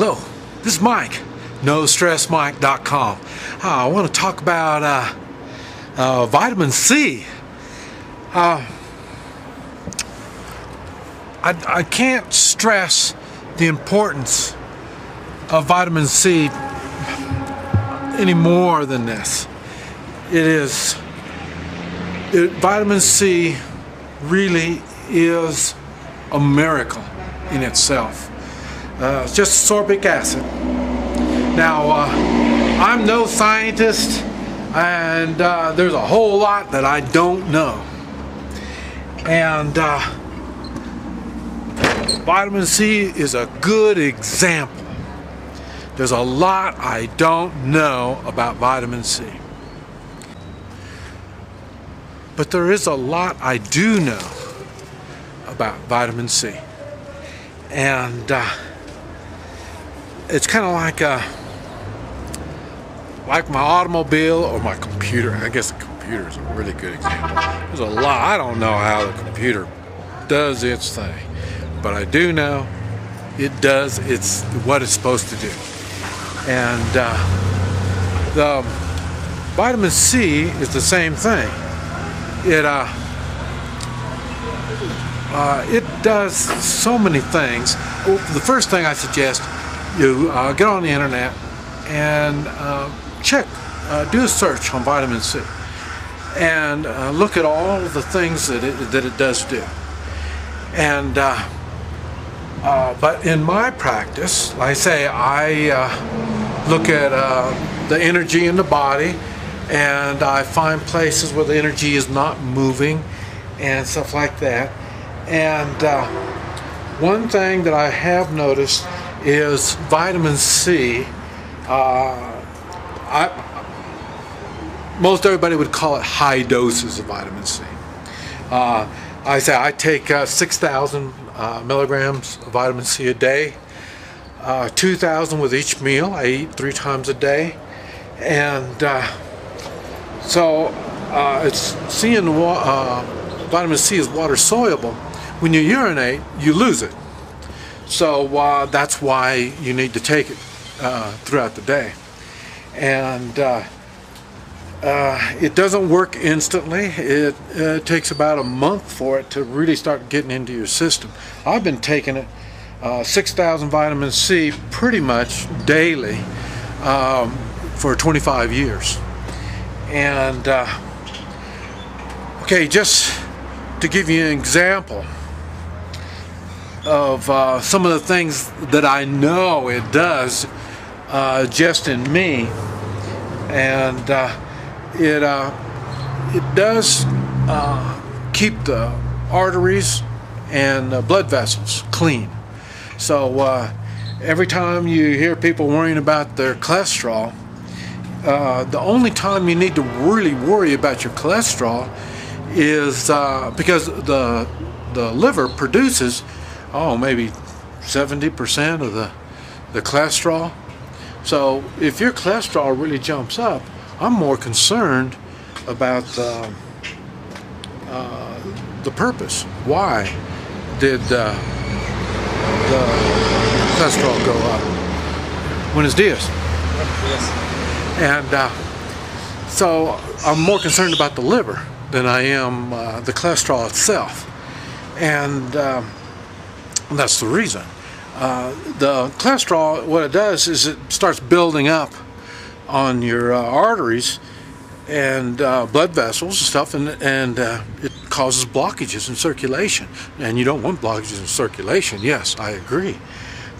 Hello, this is Mike, NoStressMike.com. I want to talk about vitamin C. I can't stress the importance of vitamin C any more than this. Vitamin C really is a miracle in itself. It's just ascorbic acid. Now, I'm no scientist, and there's a whole lot that I don't know. And vitamin C is a good example. There's a lot I don't know about vitamin C. But there is a lot I do know about vitamin C. And it's kind of like my automobile or my computer. I guess the computer is a really good example. There's a lot. I don't know how the computer does its thing, but I do know it does what it's supposed to do. And the vitamin C is the same thing. It does so many things. The first thing I suggest, you get on the internet and check, do a search on vitamin C, and look at all of the things that it does do. And but in my practice, like I say, I look at the energy in the body, and I find places where the energy is not moving and stuff like that. And one thing that I have noticed is vitamin C. Most everybody would call it high doses of vitamin C. I take 6,000 milligrams of vitamin C a day, 2,000 with each meal. I eat 3 times a day, and so it's vitamin C is water soluble. When you urinate, you lose it. So that's why you need to take it throughout the day. And it doesn't work instantly. It takes about a month for it to really start getting into your system. I've been taking it 6,000 vitamin C pretty much daily for 25 years. And okay, just to give you an example of some of the things that I know it does just in me, and it does keep the arteries and blood vessels clean. So every time you hear people worrying about their cholesterol, the only time you need to really worry about your cholesterol is because the liver produces maybe 70% of the cholesterol. So if your cholesterol really jumps up, I'm more concerned about the purpose. Why did the cholesterol go up? Buenos dias. Yes. And so I'm more concerned about the liver than I am the cholesterol itself. And that's the reason. The cholesterol, what it does is it starts building up on your arteries and blood vessels and stuff, and it causes blockages in circulation. And you don't want blockages in circulation. Yes, I agree.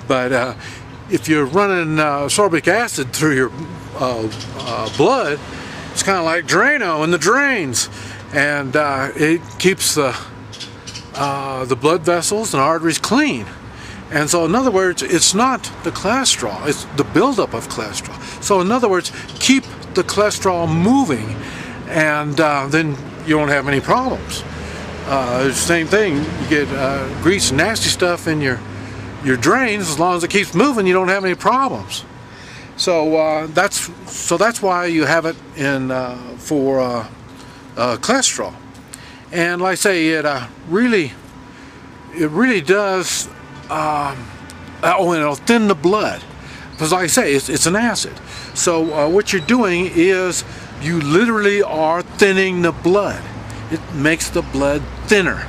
But if you're running ascorbic acid through your blood, it's kind of like Drano in the drains, and it keeps the blood vessels and arteries clean. And so, in other words, it's not the cholesterol, it's the buildup of cholesterol. So, in other words, keep the cholesterol moving, and then you won't have any problems. Same thing, you get grease and nasty stuff in your drains. As long as it keeps moving, you don't have any problems. So that's why you have it in for cholesterol. And like I say, it really does. And it'll thin the blood. because like I say, it's an acid. So what you're doing is you literally are thinning the blood. It makes the blood thinner.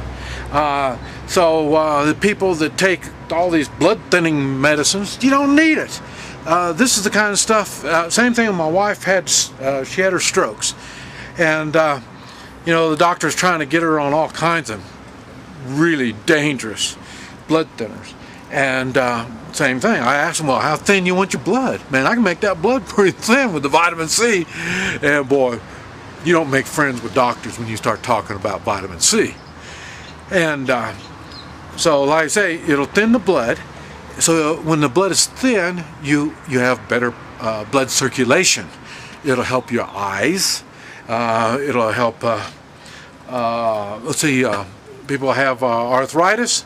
So the people that take all these blood thinning medicines, you don't need it. This is the kind of stuff, same thing when my wife had, she had her strokes. And you know, the doctor's trying to get her on all kinds of really dangerous blood thinners. And same thing, I asked him, well, how thin you want your blood? Man, I can make that blood pretty thin with the vitamin C. And boy, you don't make friends with doctors when you start talking about vitamin C. And so like I say, it'll thin the blood. So when the blood is thin, you have better blood circulation. It'll help your eyes. It'll help, let's see, people have arthritis.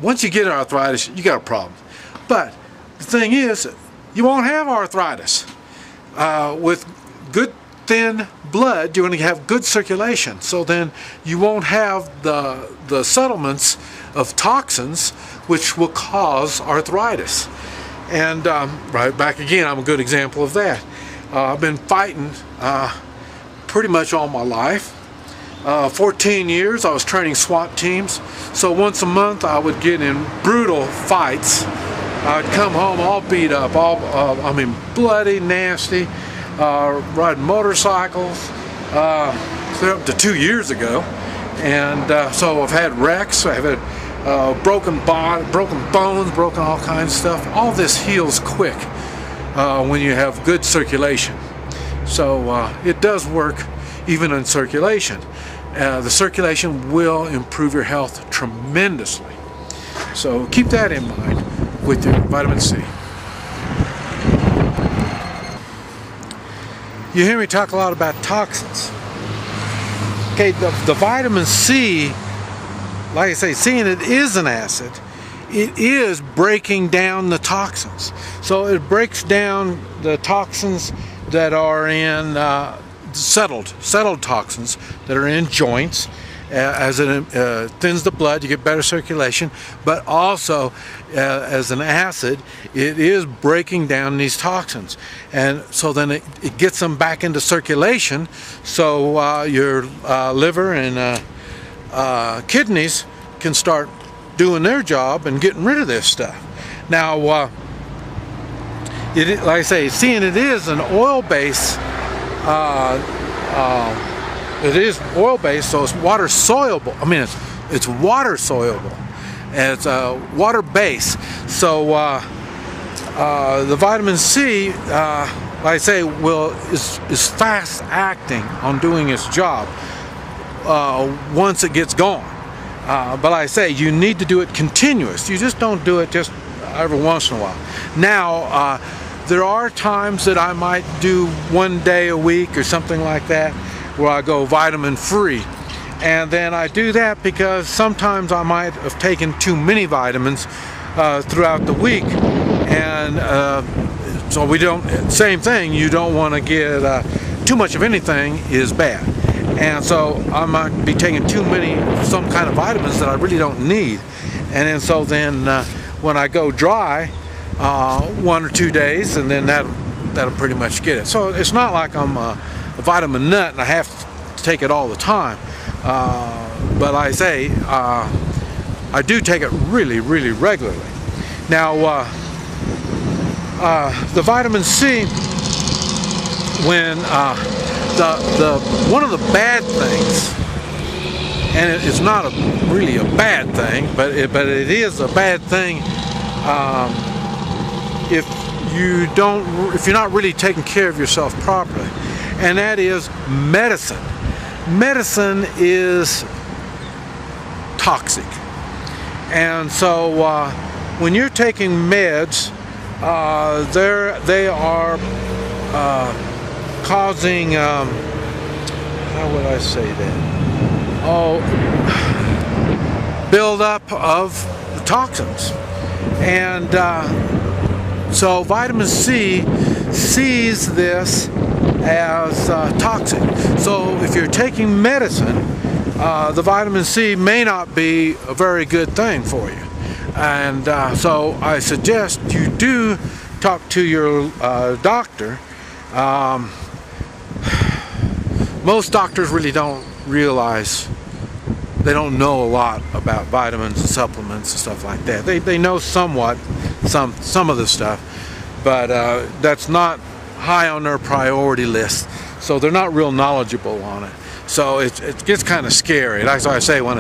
Once you get arthritis, you got a problem. But the thing is, you won't have arthritis. With good thin blood, you're going to have good circulation. So then you won't have the settlements of toxins which will cause arthritis. And right back again, I'm a good example of that. I've been fighting pretty much all my life. 14 years I was training SWAT teams, so once a month I would get in brutal fights. I'd come home all beat up, I mean bloody, nasty, riding motorcycles, up to 2 years ago. And so I've had wrecks, I've had broken bones, broken all kinds of stuff. All this heals quick when you have good circulation. So it does work even in circulation. The circulation will improve your health tremendously. So keep that in mind with your vitamin C. You hear me talk a lot about toxins. Okay, the vitamin C, like I say, seeing it is an acid, it is breaking down the toxins. So it breaks down the toxins that are in settled toxins that are in joints. As it thins the blood, you get better circulation, but also as an acid, it is breaking down these toxins, and so then it gets them back into circulation, so your liver and kidneys can start doing their job and getting rid of this stuff. Now, like I say, seeing it is an oil-based, it is oil-based, so it's water soluble. I mean, it's water soluble, and it's water-based. So the vitamin C, like I say, is fast acting on doing its job once it gets going. But like I say, you need to do it continuous. You just don't do it just every once in a while. Now, there are times that I might do 1 day a week or something like that, where I go vitamin free. And then I do that because sometimes I might have taken too many vitamins throughout the week. And so we don't, same thing, you don't want to get too much of anything is bad. And so I might be taking too many, some kind of vitamins that I really don't need. And then so then when I go dry 1 or 2 days, and then that'll pretty much get it. So it's not like I'm a vitamin nut and I have to take it all the time. But like I say, I do take it really, really regularly. Now, the vitamin C, when one of the bad things, and it's not really a bad thing, but it is a bad thing if you're not really taking care of yourself properly, and that is medicine. Medicine is toxic, and so when you're taking meds, they are causing, how would I say that? Buildup of the toxins. And so vitamin C sees this as toxic. So if you're taking medicine, the vitamin C may not be a very good thing for you. And so I suggest you do talk to your doctor, most doctors really don't realize, they don't know a lot about vitamins and supplements and stuff like that. They know somewhat, some of the stuff, but that's not high on their priority list, so they're not real knowledgeable on it. So it gets kind of scary. That's why I say when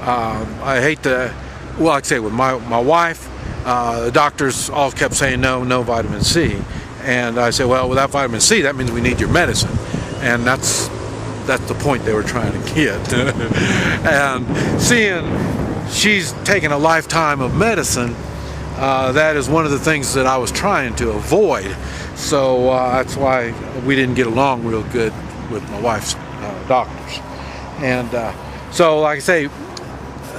I hate to, well, like I say with my wife, the doctors all kept saying no vitamin C, and I said, well, without vitamin C, that means we need your medicine, and that's the point they were trying to get. And seeing she's taken a lifetime of medicine, that is one of the things that I was trying to avoid. So that's why we didn't get along real good with my wife's doctors. And so like I say,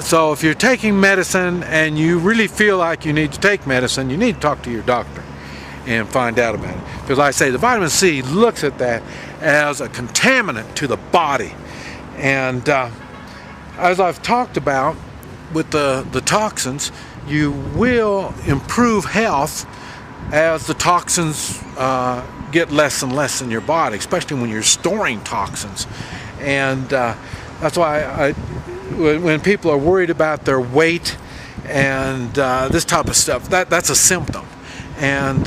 so if you're taking medicine and you really feel like you need to take medicine, you need to talk to your doctor and find out about it. Because like I say, the vitamin C looks at that as a contaminant to the body. And as I've talked about with the toxins, you will improve health as the toxins get less and less in your body, especially when you're storing toxins. And that's why when people are worried about their weight and this type of stuff, that's a symptom. And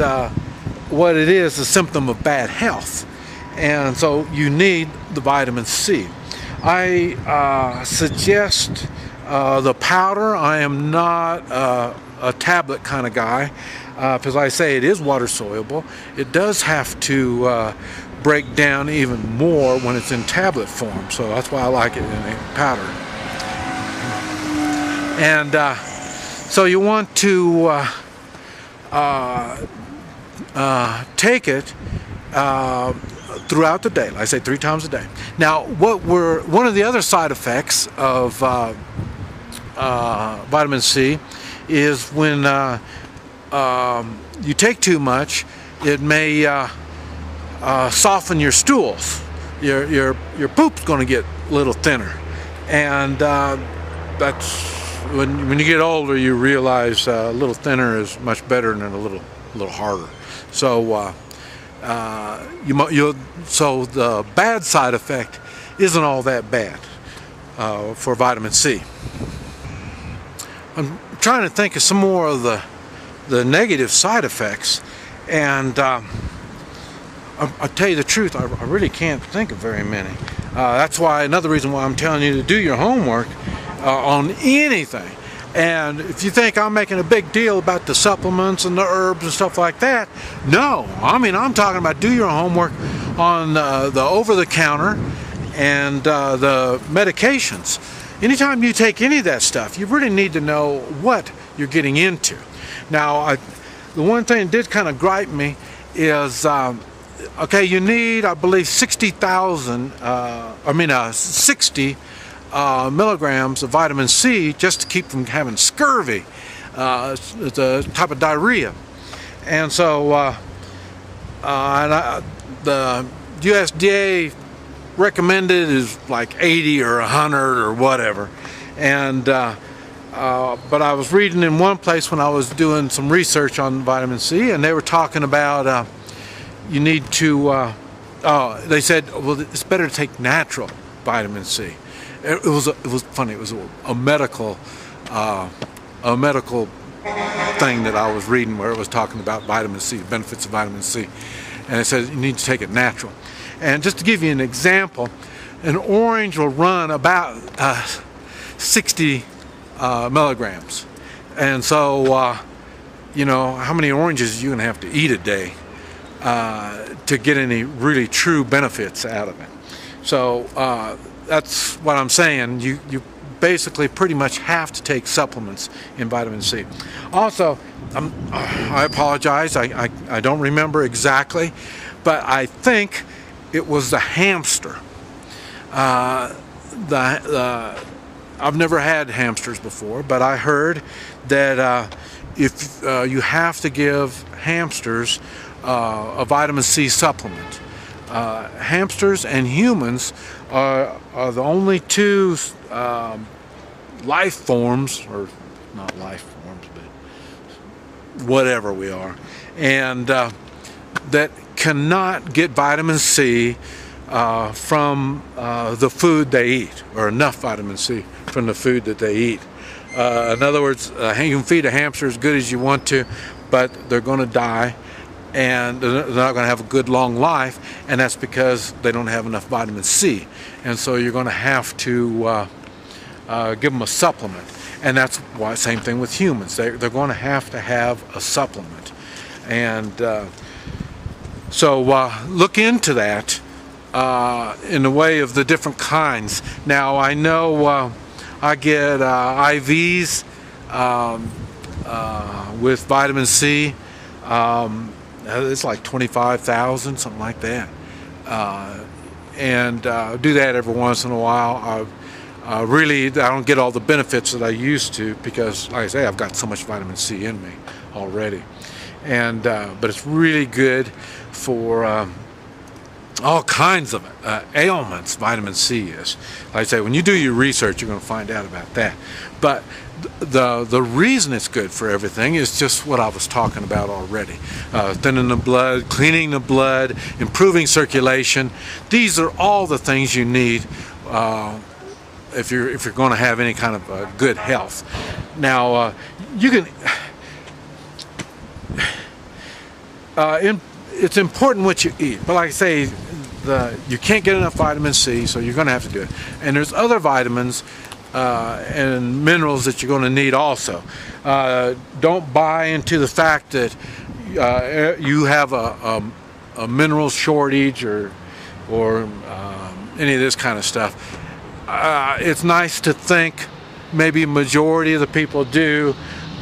what it is a symptom of bad health. And so you need the vitamin C. I suggest the powder. I am not a tablet kind of guy, because like I say, it is water soluble. It does have to break down even more when it's in tablet form, so that's why I like it in a powder. And so you want to take it throughout the day, like I say, 3 times a day. Now, one of the other side effects of vitamin C is when you take too much, it may soften your stools. Your poop's going to get a little thinner, and that's when you get older, you realize a little thinner is much better than a little harder. So so the bad side effect isn't all that bad for vitamin C. I'm trying to think of some more of the negative side effects, and I'll tell you the truth, I really can't think of very many. That's why another reason why I'm telling you to do your homework on anything. And if you think I'm making a big deal about the supplements and the herbs and stuff like that, no. I mean, I'm talking about do your homework on the over-the-counter and the medications. Anytime you take any of that stuff, you really need to know what you're getting into. Now, the one thing that did kind of gripe me is, okay, you need, I believe, 60 milligrams of vitamin C just to keep from having scurvy. It's a type of diarrhea. And so the USDA recommended is like 80 or 100 or whatever. And but I was reading in one place when I was doing some research on vitamin C, and they were talking about you need to they said, well, it's better to take natural vitamin C. It was funny. It was a medical thing that I was reading where it was talking about vitamin C, the benefits of vitamin C, and it says you need to take it natural. And just to give you an example, an orange will run about 60 milligrams, and so you know, how many oranges are you gonna have to eat a day to get any really true benefits out of it? So that's what I'm saying. You basically pretty much have to take supplements in vitamin C. Also, I apologize, I don't remember exactly, but I think it was the hamster. I've never had hamsters before, but I heard that if you have to give hamsters a vitamin C supplement. Hamsters and humans are the only two life forms, or not life forms, but whatever we are, and that cannot get vitamin C from the food they eat, or enough vitamin C from the food that they eat. In other words, you can feed a hamster as good as you want to, but they're going to die, and they're not going to have a good long life, and that's because they don't have enough vitamin C. And so you're going to have to give them a supplement. And that's why, same thing with humans. They're going to have a supplement. And so look into that in the way of the different kinds. Now, I know I get IVs with vitamin C. It's like 25,000, something like that. And do that every once in a while. Really, I don't get all the benefits that I used to because, like I say, I've got so much vitamin C in me already. And but it's really good for all kinds of ailments. Vitamin C is. Like I say, when you do your research, you're going to find out about that. But the reason it's good for everything is just what I was talking about already. Thinning the blood, cleaning the blood, improving circulation. These are all the things you need if you're going to have any kind of good health. Now you can. It's important what you eat, but like I say, you can't get enough vitamin C, so you're going to have to do it. And there's other vitamins and minerals that you're going to need also. Don't buy into the fact that you have a mineral shortage or any of this kind of stuff. It's nice to think maybe a majority of the people do,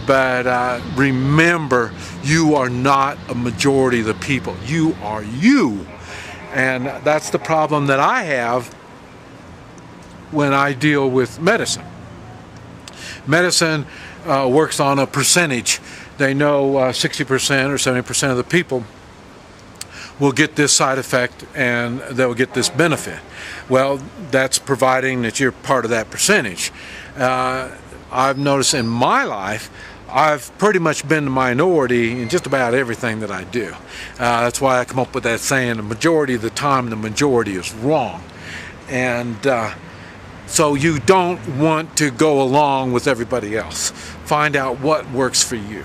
but remember, you are not a majority of the people. You are you. And that's the problem that I have when I deal with medicine. Medicine works on a percentage. They know 60% or 70% of the people will get this side effect and they'll get this benefit. Well, that's providing that you're part of that percentage. I've noticed in my life, I've pretty much been the minority in just about everything that I do. That's why I come up with that saying, the majority of the time, the majority is wrong. And so you don't want to go along with everybody else. Find out what works for you.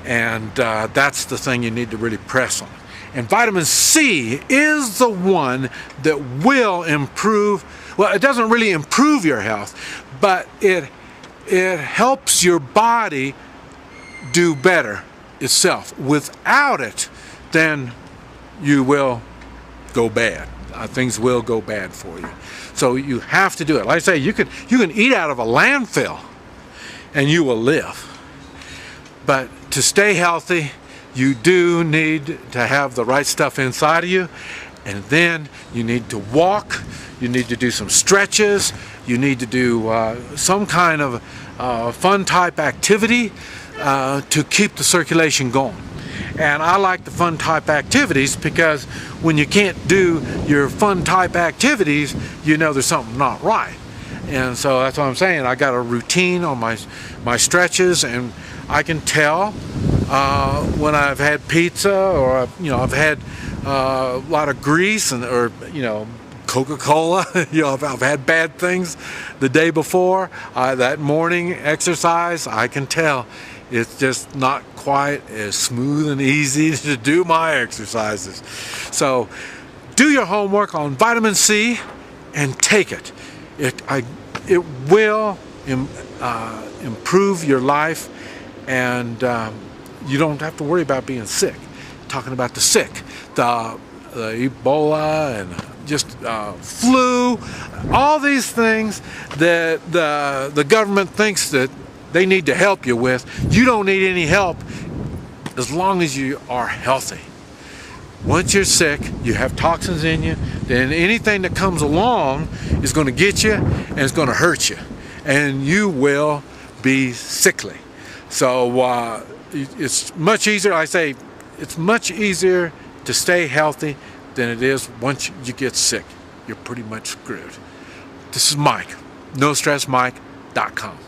And that's the thing you need to really press on. And vitamin C is the one that will improve, well, it doesn't really improve your health, but it helps your body do better itself. Without it, then you will go bad. Things will go bad for you. So you have to do it. Like I say, you can eat out of a landfill and you will live. But to stay healthy, you do need to have the right stuff inside of you, and then you need to walk, you need to do some stretches, you need to do some kind of fun type activity to keep the circulation going. And I like the fun type activities because when you can't do your fun type activities, you know there's something not right. And so that's what I'm saying. I got a routine on my stretches, and I can tell when I've had pizza or I've had a lot of grease or Coca-Cola. I've had bad things the day before. That morning exercise, I can tell it's just not quite as smooth and easy to do my exercises. So do your homework on vitamin C and take it. It will improve your life, and you don't have to worry about being sick. Talking about the sick, the Ebola and just flu, all these things that the government thinks that they need to help you with. You don't need any help as long as you are healthy. Once you're sick, you have toxins in you, then anything that comes along is going to get you and it's going to hurt you, and you will be sickly. So it's much easier, I say, it's much easier to stay healthy than it is once you get sick. You're pretty much screwed. This is Mike, NoStressMike.com.